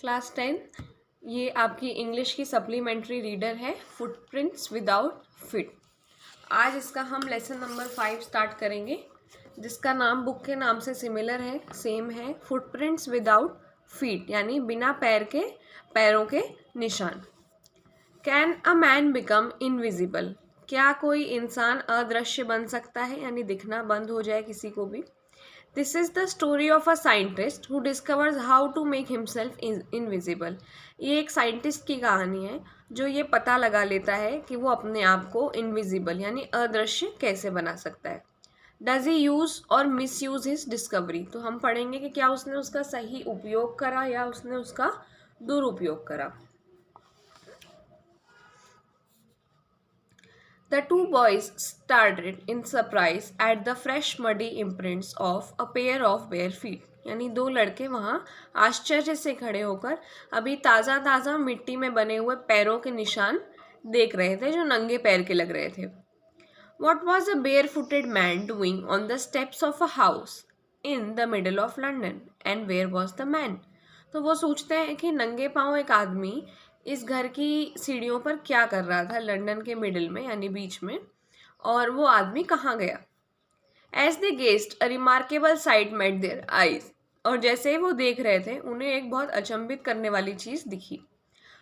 Class 10 ये आपकी English की सप्लीमेंट्री रीडर है फुटप्रिंट्स विदाउट फीट। आज इसका हम लेसन नंबर 5 स्टार्ट करेंगे जिसका नाम बुक के नाम से सिमिलर है, सेम है, फुटप्रिंट्स विदाउट फीट यानी बिना पैरों के निशान। Can a man become invisible, क्या कोई इंसान अदृश्य बन सकता है यानी दिखना बंद हो जाए किसी को भी। This is the story of a scientist who discovers how to make himself invisible. ये एक साइंटिस्ट की कहानी है जो ये पता लगा लेता है कि वो अपने आप को इनविजिबल यानी अदृश्य कैसे बना सकता है। डज ही यूज और मिस यूज हिज डिस्कवरी, तो हम पढ़ेंगे कि क्या उसने उसका सही उपयोग करा या उसने उसका दुरुपयोग करा। The two boys started in surprise at the fresh muddy imprints of a pair of bare feet. यानी दो लड़के वहाँ आश्चर्य से खड़े होकर अभी ताज़ा ताज़ा मिट्टी में बने हुए पैरों के निशान देख रहे थे जो नंगे पैर के लग रहे थे। What was a barefooted man doing on the steps of a house in the middle of London? And where was the man? तो वो सोचते हैं कि नंगे पाँव एक आदमी इस घर की सीढ़ियों पर क्या कर रहा था लंदन के मिडिल में यानी बीच में, और वो आदमी कहाँ गया। As they gazed a remarkable sight met their eyes, और जैसे ही वो देख रहे थे उन्हें एक बहुत अचंभित करने वाली चीज़ दिखी।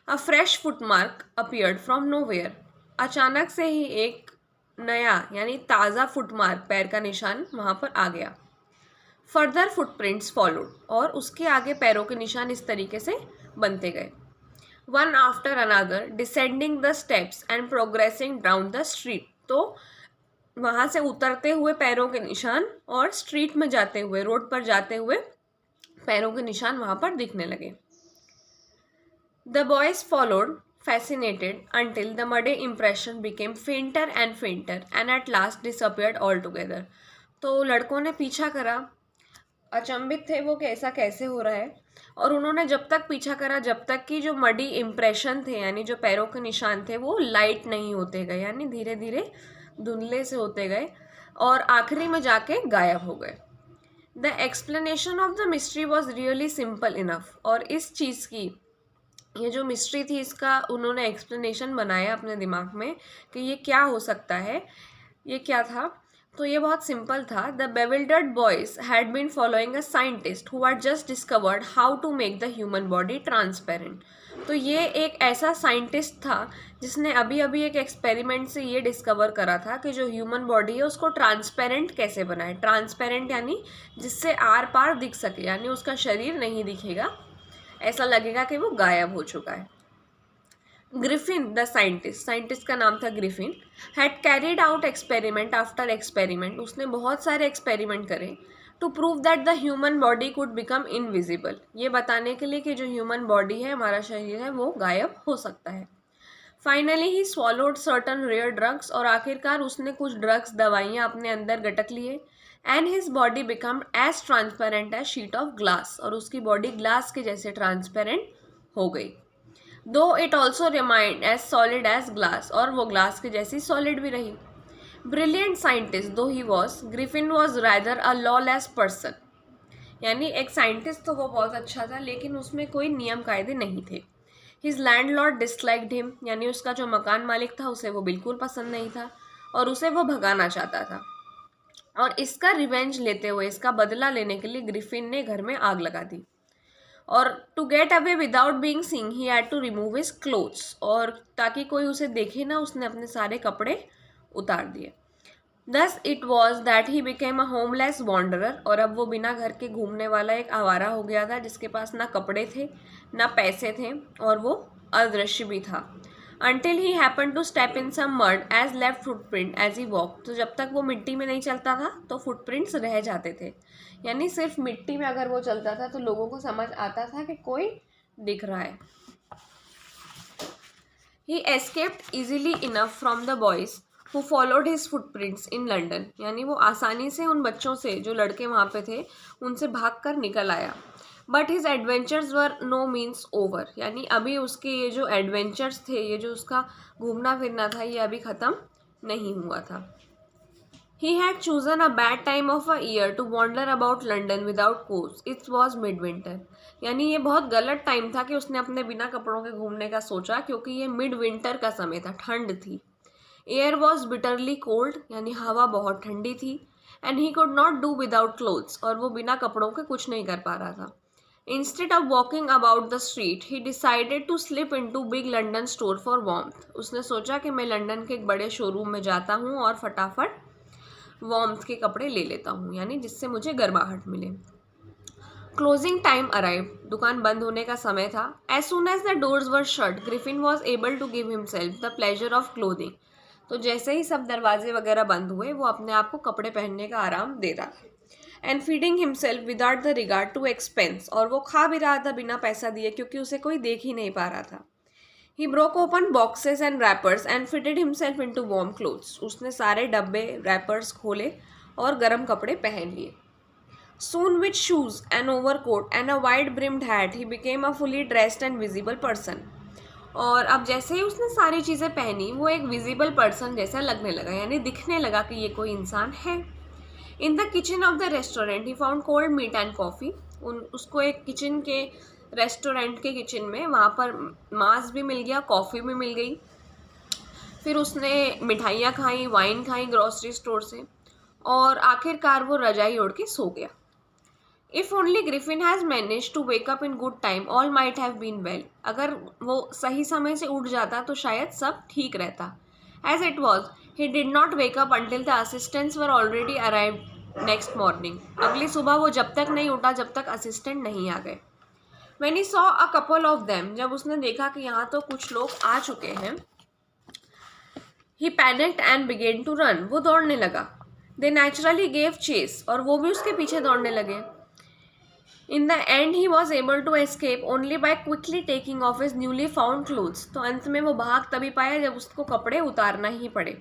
अ fresh footmark appeared from nowhere, अचानक से ही एक नया यानी ताज़ा फुटमार्क पैर का निशान वहाँ पर आ गया। फर्दर फुटप्रिंट्स फॉलोड, और उसके आगे पैरों के निशान इस तरीके से बनते गए। One after another descending the steps and progressing down the street, तो वहाँ से उतरते हुए पैरों के निशान और स्ट्रीट में जाते हुए, रोड पर जाते हुए पैरों के निशान वहाँ पर दिखने लगे। The boys followed fascinated until the muddy impression became fainter and fainter and at last disappeared altogether. तो लड़कों ने पीछा करा, अचंभित थे वो कि ऐसा कैसे हो रहा है, और उन्होंने जब तक पीछा करा जब तक कि जो मडी इम्प्रेशन थे यानी जो पैरों के निशान थे वो लाइट नहीं होते गए यानी धीरे धीरे धुंधले से होते गए और आखिरी में जाके गायब हो गए। The explanation of the mystery was really simple enough, और इस चीज़ की ये जो मिस्ट्री थी इसका उन्होंने एक्सप्लेनेशन बनाया अपने दिमाग में कि ये क्या हो सकता है, ये क्या था। तो ये बहुत सिंपल था। The bewildered boys had been following a scientist who had just discovered how to make the human body transparent. तो ये एक ऐसा साइंटिस्ट था जिसने अभी अभी एक एक्सपेरिमेंट से ये डिस्कवर करा था कि जो ह्यूमन बॉडी है उसको ट्रांसपेरेंट कैसे बनाए। ट्रांसपेरेंट यानी जिससे आर पार दिख सके, यानी उसका शरीर नहीं दिखेगा, ऐसा लगेगा कि वो गायब हो चुका है। ग्रिफिन द साइंटिस्ट का नाम था Griffin, had carried out experiment after experiment, उसने बहुत सारे एक्सपेरिमेंट करे to prove that the human body could become invisible, ये बताने के लिए कि जो ह्यूमन बॉडी है, हमारा शरीर है, वो गायब हो सकता है। Finally he swallowed certain rare drugs, और आखिरकार उसने कुछ ड्रग्स दवाइयाँ अपने अंदर गटक लिए। And his body become as transparent as sheet of glass, और उसकी बॉडी ग्लास के जैसे ट्रांसपेरेंट हो गई। Though it also remained as solid as glass, और वो ग्लास के जैसी सॉलिड भी रही। ब्रिलियंट साइंटिस्ट दो he was, Griffin was rather a lawless person, यानी एक साइंटिस्ट तो वो बहुत अच्छा था लेकिन उसमें कोई नियम कायदे नहीं थे। हिज लैंडलॉर्ड डिसलाइक्ड हिम, यानी उसका जो मकान मालिक था उसे वो बिल्कुल पसंद नहीं था और उसे वो भगाना चाहता था। और इसका रिवेंज लेते हुए, इसका बदला लेने के लिए ग्रिफिन ने घर में आग लगा दी। और to get away without being seen he had to remove his clothes, और ताकि कोई उसे देखे ना उसने अपने सारे कपड़े उतार दिए। Thus it was that he became a homeless wanderer, और अब वो बिना घर के घूमने वाला एक आवारा हो गया था जिसके पास ना कपड़े थे ना पैसे थे और वो अदृश्य भी था। Until he happened to step in some mud as left footprint as he walked, तो जब तक वो मिट्टी में नहीं चलता था तो फुटप्रिंट्स रह जाते थे, यानी सिर्फ मिट्टी में अगर वो चलता था तो लोगों को समझ आता था कि कोई दिख रहा है। He escaped easily enough from the boys who followed his footprints in London, यानी वो आसानी से उन बच्चों से, जो लड़के वहाँ पे थे, उनसे भागकर निकल आया। But his adventures were no means over, यानी अभी उसके ये जो एडवेंचर्स थे, ये जो उसका घूमना फिरना था, ये अभी ख़त्म नहीं हुआ था। He had chosen a bad time of a year to wander about London without clothes. It was midwinter. यानी ये बहुत गलत टाइम था कि उसने अपने बिना कपड़ों के घूमने का सोचा, क्योंकि ये मिड विंटर का समय था, ठंड थी. एयर वॉज बिटरली कोल्ड, यानी हवा बहुत ठंडी थी. And he could not do without clothes, और वो बिना कपड़ों के कुछ नहीं कर पा रहा था. Instead of walking about the street he decided to slip into big London store for warmth. उसने सोचा कि मैं लंदन के एक बड़े शोरूम में जाता हूँ और फटाफट वार्मथ के कपड़े ले लेता हूँ, यानी जिससे मुझे गर्माहट मिले. क्लोजिंग टाइम अराइव, दुकान बंद होने का समय था. As soon as the doors were shut Griffin was able to give himself the pleasure of clothing. तो जैसे ही सब दरवाजे वगैरह बंद हुए, वो अपने आप को कपड़े पहनने का आराम दे रहा था. And feeding himself without the regard to expense, और वो खा भी रहा था बिना पैसा दिए, क्योंकि उसे कोई देख ही नहीं पा रहा था. He broke open boxes and wrappers and fitted himself into warm clothes. उसने सारे डब्बे रैपर्स खोले और गर्म कपड़े पहन लिए. Soon with shoes, an overcoat and a wide brimmed hat, he became a fully dressed and visible person. और अब जैसे ही उसने सारी चीज़ें पहनी, वो एक विजिबल पर्सन जैसा लगने लगा, यानी दिखने लगा कि ये कोई इंसान है. In the kitchen of the restaurant he found cold meat and coffee. उसको एक किचन के रेस्टोरेंट के किचन में वहाँ पर मांस भी मिल गया, कॉफ़ी भी मिल गई. फिर उसने मिठाइयाँ खाई, वाइन खाई ग्रॉसरी स्टोर से, और आखिरकार वो रजाई ओढ़ के सो गया. If only Griffin has manage to wake up in good time all might have been well. अगर वो सही समय से उठ जाता तो शायद सब ठीक रहता. As it was he did not wake up until the assistants were already arrived next morning. अगली सुबह वो जब तक नहीं उठा जब तक असिस्टेंट नहीं आ गए. When he saw a couple of them, जब उसने देखा कि यहाँ तो कुछ लोग आ चुके हैं, he panicked and began to run. वो दौड़ने लगा. They naturally gave chase, और वो भी उसके पीछे दौड़ने लगे. In the end, he was able to escape only by quickly taking off his newly found clothes. तो अंत में वो भाग तभी पाया जब उसको कपड़े उतारना ही पड़े.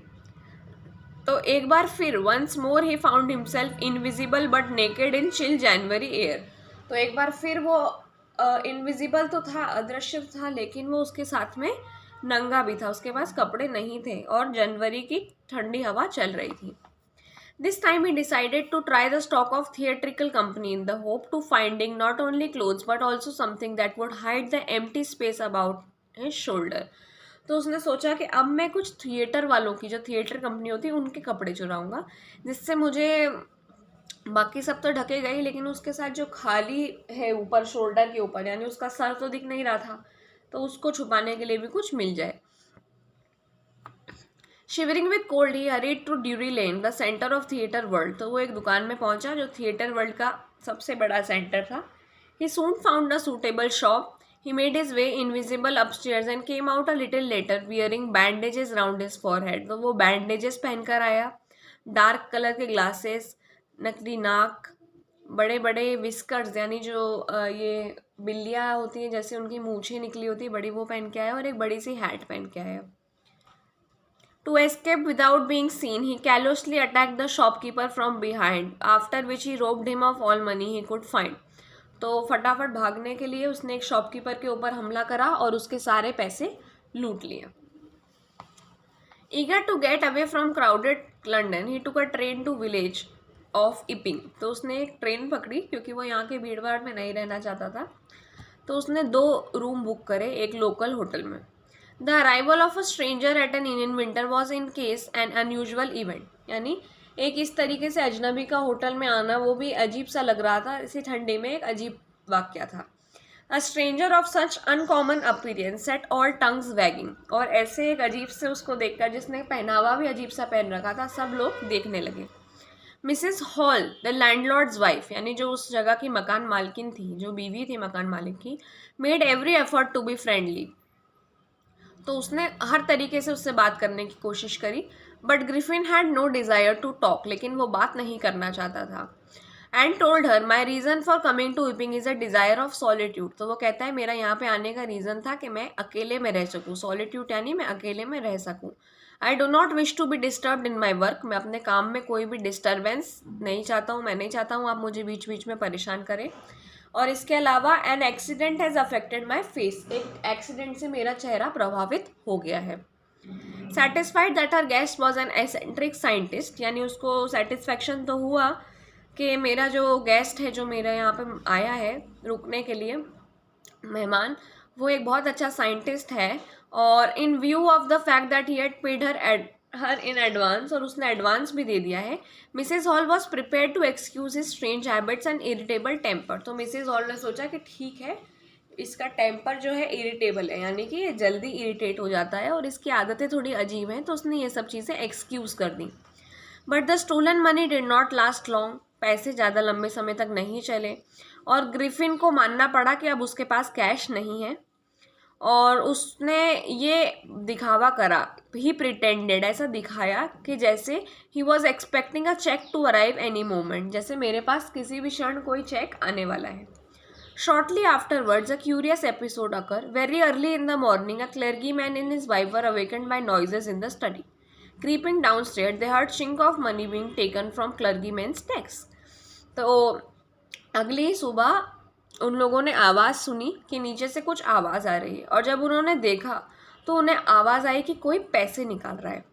तो एक बार फिर once more he found himself invisible but naked in chill January air. तो एक बार फिर वो इनविजिबल तो था, अदृश्य था, लेकिन वो उसके साथ में नंगा भी था. उसके पास कपड़े नहीं थे और जनवरी की ठंडी हवा चल रही थी. This time he decided to try the stock of theatrical company in the hope to finding not only clothes but also something that would hide the empty space about his shoulder. तो उसने सोचा कि अब मैं कुछ theatre वालों की, जो थिएटर कंपनी होती है, उनके कपड़े चुराऊँगा, जिससे मुझे बाकी सब तो ढके गए, लेकिन उसके साथ जो खाली है ऊपर शोल्डर के ऊपर, यानी उसका सर तो दिख नहीं रहा था, तो उसको छुपाने के लिए भी कुछ मिल जाए. Shivering with cold he hurried to Drury Lane the centre of theatre world. तो वो एक दुकान में पहुंचा जो थिएटर वर्ल्ड का सबसे बड़ा सेंटर था. He soon found a suitable shop. He made his way invisible upstairs and came out a little later wearing bandages round his forehead. तो वो बैंडेजेस पहनकर आया, डार्क कलर के ग्लासेस, नकली नाक, बड़े बड़े विस्कर्स, यानी जो ये बिल्लियाँ होती हैं जैसे उनकी मूछें निकली होती है बड़ी, वो पहन के आया, और एक बड़ी सी हैट पहन के आया. To escape without being seen he callously attack the shopkeeper from behind, after which he robbed him of all money he could find. तो फटाफट भागने के लिए उसने एक शॉपकीपर के ऊपर हमला करा और उसके सारे पैसे लूट लिए. Eager to get away from crowded London he took a train to village of Epping. तो उसने एक ट्रेन पकड़ी, क्योंकि वो यहाँ के भीड़ भाड़ में नहीं रहना चाहता था. तो उसने 2 रूम बुक करे एक लोकल होटल में. The arrival of a stranger at an inn in winter was in case an unusual event. यानी एक इस तरीके से अजनबी का होटल में आना, वो भी अजीब सा लग रहा था. इसी ठंडी में एक अजीब वाक्या था. A stranger of such uncommon appearance set all tongues waging. और ऐसे एक अजीब से उसको देखकर, जिसने पहनावा भी अजीब सा पहन रखा था, सब लोग देखने लगे. Mrs hall the landlords wife, यानी जो उस जगह की मकान मालकिन थी, जो बीवी थी मकान मालिक की, made every effort to be friendly. तो उसने हर तरीके से उससे बात करने की कोशिश करी. But Griffin had no desire to talk, लेकिन वो बात नहीं करना चाहता था. And told her my reason for coming to Epping is a desire of solitude. तो वो कहता है मेरा यहाँ पे आने का रीज़न था कि मैं अकेले में रह सकूँ. सॉलिट्यूड यानी मैं अकेले में रह सकूँ. I do not wish to be disturbed in my work. मैं अपने काम में कोई भी डिस्टर्बेंस नहीं चाहता हूँ. मैं नहीं चाहता हूँ आप मुझे बीच बीच में परेशान करें. और इसके अलावा an accident has affected my face. एक एक्सीडेंट से मेरा चेहरा प्रभावित हो गया है. Satisfied that her guest was an eccentric scientist, यानी उसको सेटिस्फेक्शन तो हुआ कि मेरा जो गेस्ट है, जो मेरा यहाँ पे आया है रुकने के लिए मेहमान, वो एक बहुत अच्छा साइंटिस्ट है। और in view of the fact that he had paid her in advance, और उसने एडवांस भी दे दिया है, Mrs Hall was prepare to excuse his strange habits and irritable temper. तो मिसेज हॉल ने सोचा कि ठीक है, इसका टेम्पर जो है इरिटेबल है, यानी कि ये जल्दी इरिटेट हो जाता है और इसकी आदतें थोड़ी अजीब हैं, तो उसने ये सब चीज़ें एक्सक्यूज़ कर दी। But the stolen money did not last long, पैसे ज़्यादा लंबे समय तक नहीं चले और ग्रिफिन को मानना पड़ा कि अब उसके पास कैश नहीं है, और उसने ये दिखावा करा, ही प्रिटेंडेड, ऐसा दिखाया कि जैसे he was expecting a cheque to arrive any moment, जैसे मेरे पास किसी भी क्षण कोई चेक आने वाला है। Shortly afterwards, a curious episode occurred. Very early in the morning, a clergyman and his wife were awakened by noises in the study. Creeping downstairs, they heard chink of money being taken from clergyman's desk. तो अगली सुबह उन लोगों ने आवाज़ सुनी कि नीचे से कुछ आवाज़ आ रही है, और जब उन्होंने देखा तो उन्हें आवाज़ आई कि कोई पैसे निकाल रहा है।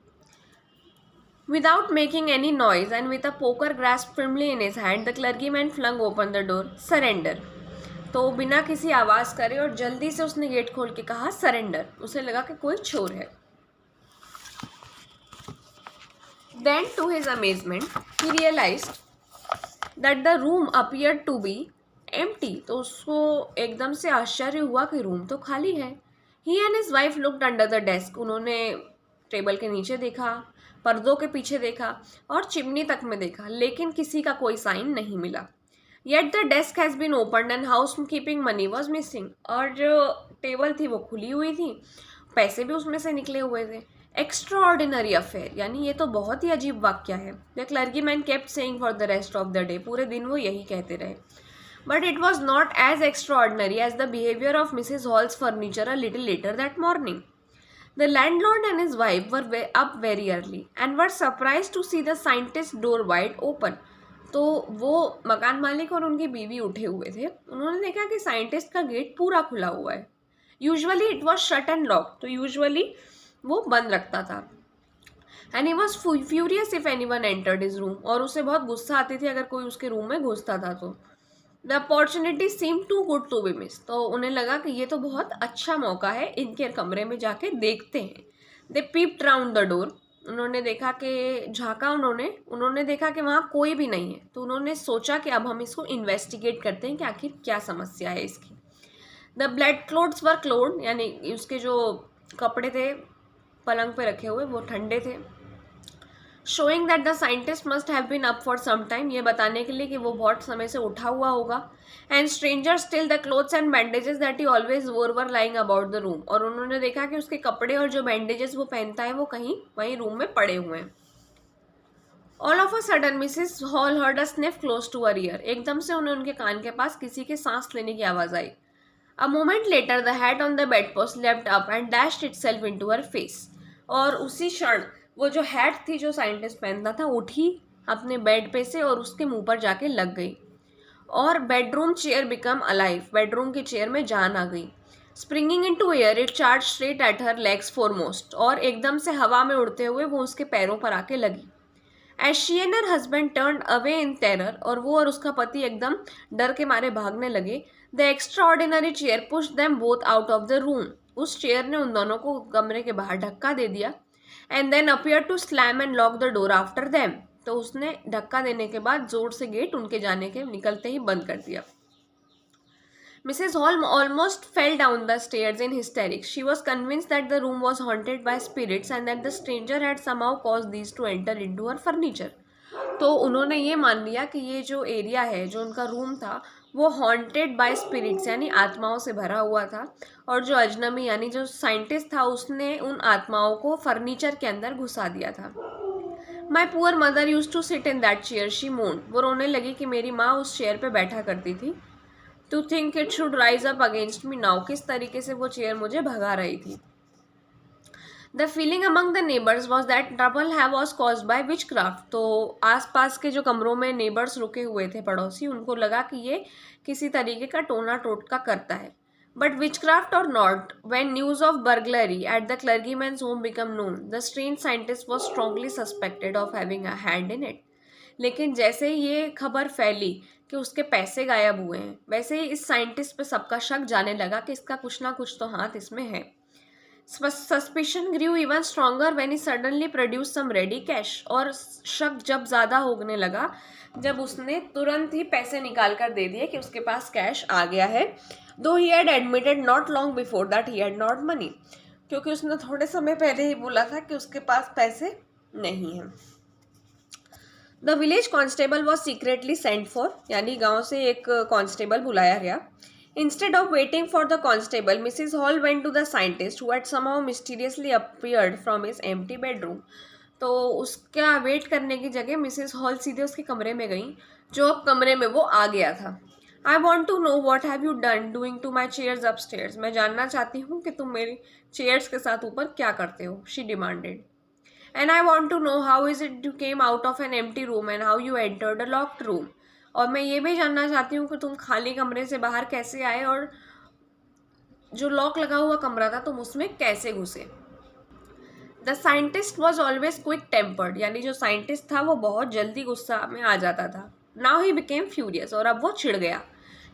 Without making any noise and with a poker grasped firmly in his hand, the clergyman flung open the door. Surrender. तो बिना किसी आवाज़ करे और जल्दी से उसने गेट खोल के कहा सरेंडर। उसे लगा कि कोई चोर है। Then to his amazement he realized that the room appeared to be empty. तो उसको एकदम से आश्चर्य हुआ कि रूम तो खाली है। He and his wife looked under the desk. उन्होंने टेबल के नीचे देखा, पर्दों के पीछे देखा और चिमनी तक में देखा, लेकिन किसी का कोई साइन नहीं मिला। Yet the desk has been opened and housekeeping money was missing. और जो टेबल थी वो खुली हुई थी, पैसे भी उसमें से निकले हुए थे। एक्स्ट्राऑर्डिनरी अफेयर, यानी ये तो बहुत ही अजीब वाक्य है। The clergyman kept saying for the rest of the day, पूरे दिन वो यही कहते रहे। But it was not as extraordinary as the behaviour of Mrs Hall's furniture a little later that morning. The landlord and his wife were up very early and were surprised to see the scientist's door wide open. तो वो मकान मालिक और उनकी बीवी उठे हुए थे। उन्होंने देखा कि साइंटिस्ट का गेट पूरा खुला हुआ है। Usually it was shut and lock, तो यूजुअली वो बंद रखता था। And he was furious if anyone entered his room, और उसे बहुत गुस्सा आती थी अगर कोई उसके रूम में घुसता था तो। The opportunity seem too good to be miss, तो उन्हें लगा कि ये तो बहुत अच्छा मौका है, इनके कमरे में जाके देखते हैं। दे पीप्ड राउंड द डोर, उन्होंने देखा कि झाँका, उन्होंने देखा कि वहाँ कोई भी नहीं है, तो उन्होंने सोचा कि अब हम इसको इन्वेस्टिगेट करते हैं कि आखिर क्या समस्या है इसकी। द ब्लड क्लोथ्स वर क्लोड, यानी उसके जो कपड़े थे पलंग पे रखे हुए वो ठंडे थे। Showing that the scientist must have been up for some time, ये बताने के लिए कि वो बहुत समय से उठा हुआ होगा। And stranger still the clothes and bandages that he always wore were lying about the room, और उन्होंने देखा कि उसके कपड़े और जो बैंडेजेस वो पहनता है वो कहीं वहीं रूम में पड़े हुए हैं। All of a sudden Mrs Hall heard a sniff close to her ear, एकदम से उन्हें उनके कान के पास किसी के सांस लेने की आवाज़ आई। A moment later the hat on the bed post leapt up and dashed itself into her face, और उसी क्षण वो जो हैट थी जो साइंटिस्ट पहनता था उठी अपने बेड पे से और उसके मुंह पर जाके लग गई। और bedroom chair become alive, bedroom की चेयर में जान आ गई। Springing into air it charge straight at her legs foremost, और एकदम से हवा में उड़ते हुए वो उसके पैरों पर आके लगी। As she and her husband turned away in terror, और वो और उसका पति एकदम डर के मारे भागने लगे। The extra ordinary chair pushed them both out of the room, उस चेयर ने उन दोनों को कमरे के बाहर धक्का दे दिया। And then appear to slam and lock the door after them, तो उसने धक्का देने के बाद जोर से गेट उनके जाने के निकलते ही बंद कर दिया। Mrs. Hall almost fell down the stairs in hysterics. She was convinced that the room was haunted by spirits and that the stranger had somehow caused these to enter into her furniture. तो उन्होंने ये मान लिया कि ये जो area है, जो उनका रूम था, वो हॉन्टेड बाय स्पिरिट्स यानी आत्माओं से भरा हुआ था, और जो अजनबी यानी जो साइंटिस्ट था उसने उन आत्माओं को फर्नीचर के अंदर घुसा दिया था। My poor mother use to sit in that chair, she moaned, वो रोने लगी कि मेरी माँ उस चेयर पे बैठा करती थी। To think it should rise up against me now, किस तरीके से वो चेयर मुझे भगा रही थी। The feeling among the neighbours was that trouble have was caused by witchcraft, तो आसपास के जो कमरों में नेबर्स रुके हुए थे पड़ोसी, उनको लगा कि ये किसी तरीके का टोना टोटका करता है। But witchcraft or not, when news of burglary at the clergyman's home became known, the strange scientist was strongly suspected of having a hand in it. लेकिन जैसे ही ये खबर फैली कि उसके पैसे गायब हुए हैं, वैसे ही इस साइंटिस्ट पे सबका शक जाने लगा कि इसका कुछ ना कुछ तो हाथ इसमें है. Suspicion grew even stronger when he suddenly produced some ready cash. और शक जब ज़्यादा होने लगा जब उसने तुरंत ही पैसे निकाल कर दे दिए कि उसके पास कैश आ गया है. Though he had admitted not long before that he had not money. क्योंकि उसने थोड़े समय पहले ही बोला था कि उसके पास पैसे नहीं हैं. The village constable was secretly sent for, यानी गांव से एक कांस्टेबल बुलाया गया. Instead of waiting for the constable, Mrs. Hall went to the scientist who had somehow mysteriously appeared from his empty bedroom. तो उसका वेट करने की जगह मिसेस हॉल सीधे उसके कमरे में गई, जो अब कमरे में वो आ गया था. I want to know what have you done doing to my chairs upstairs. मैं जानना चाहती हूँ कि तुम मेरी चेयर्स के साथ ऊपर क्या करते हो, she demanded. And I want to know how is it you came out of an empty room and how you entered a locked room. और मैं ये भी जानना चाहती हूँ कि तुम खाली कमरे से बाहर कैसे आए और जो लॉक लगा हुआ कमरा था तुम उसमें कैसे घुसे. The scientist was always quick tempered, यानी जो साइंटिस्ट था वो बहुत जल्दी गुस्सा में आ जाता था. नाउ ही बिकेम फ्यूरियस, और अब वो चिढ़ गया.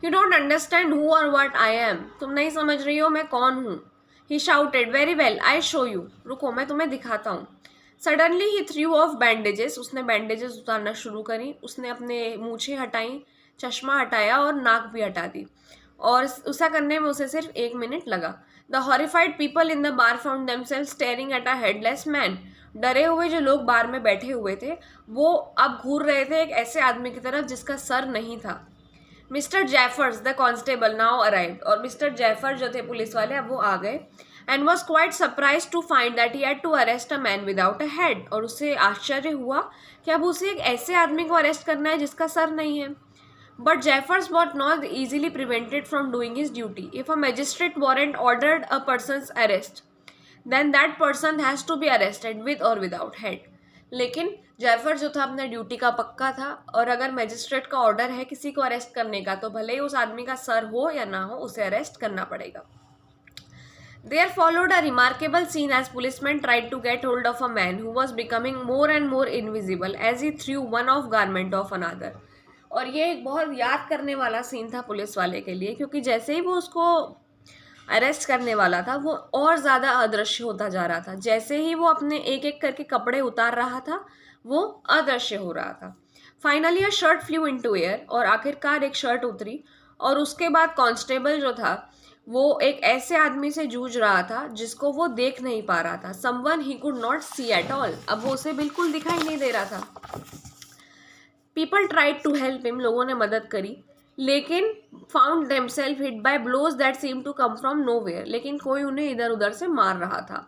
You don't understand who or what I am. तुम नहीं समझ रही हो मैं कौन हूँ. He shouted, very well I show you. रुको मैं तुम्हें दिखाता हूँ. Suddenly he threw off bandages. उसने बैंडेजेस उतारना शुरू करी. उसने अपने मूछें हटाई, चश्मा हटाया और नाक भी हटा दी. और उसे करने में उसे सिर्फ 1 मिनट लगा. The horrified people in the bar found themselves staring at a headless man. डरे हुए जो लोग बार में बैठे हुए थे वो अब घूर रहे थे एक ऐसे आदमी की तरफ जिसका सर नहीं था. Mister Jaffers the constable now arrived. और मिस्टर जैफर जो थे पुलिस वाले अब वो आ गए. And was quite surprised to find that he had to arrest a man without a head. और उसे आश्चर्य हुआ कि अब उसे एक ऐसे आदमी को अरेस्ट करना है जिसका सर नहीं है. But Jeffers was not easily prevented from doing his duty. If a magistrate warrant ordered a person's arrest, then that person has to be arrested with or without head. लेकिन जैफर जो था अपने ड्यूटी का पक्का था, और अगर मैजिस्ट्रेट का ऑर्डर है किसी को अरेस्ट करने का तो भले ही उस आदमी का सर हो या ना हो उसे अरेस्ट करना पड़ेगा. There followed a remarkable scene as policemen tried to get hold of a man who was becoming more and more invisible as he threw one off garment of another. और ये एक बहुत याद करने वाला सीन था पुलिस वाले के लिए, क्योंकि जैसे ही वो उसको अरेस्ट करने वाला था वो और ज़्यादा अदृश्य होता जा रहा था. जैसे ही वो अपने एक एक करके कपड़े उतार रहा था वो अदृश्य हो रहा था. फाइनली अ शर्ट फ्लू इनटू एयर. और आखिरकार एक शर्ट उतरी. और उसके बाद कांस्टेबल जो था वो एक ऐसे आदमी से जूझ रहा था जिसको वो देख नहीं पा रहा था. Someone he could not see at all. अब वो उसे बिल्कुल दिखाई नहीं दे रहा था. People tried to help him. लोगों ने मदद करी, लेकिन found themselves hit by blows that seem to come from nowhere. लेकिन कोई उन्हें इधर उधर से मार रहा था.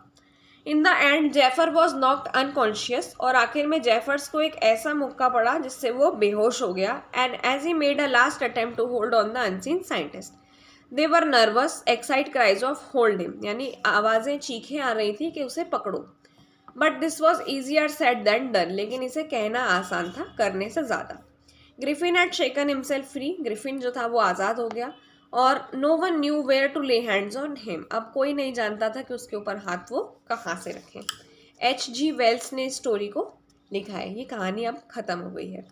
In the end Jaffer was knocked unconscious. और आखिर में जेफर्स को एक ऐसा मुक्का पड़ा जिससे वो बेहोश हो गया. And as he made a last attempt to hold on the unseen scientist, they were nervous excite cries of hold him. यानी आवाज़ें चीखें आ रही थी कि उसे पकड़ो. But this was easier said than done. लेकिन इसे कहना आसान था करने से ज़्यादा. Griffin had shaken himself free. Griffin जो था वो आज़ाद हो गया. और no one knew where to lay hands on him. अब कोई नहीं जानता था कि उसके ऊपर हाथ वो कहाँ से रखें. H.G. वेल्स ने इस स्टोरी को लिखा है. ये कहानी अब ख़त्म हो गई है.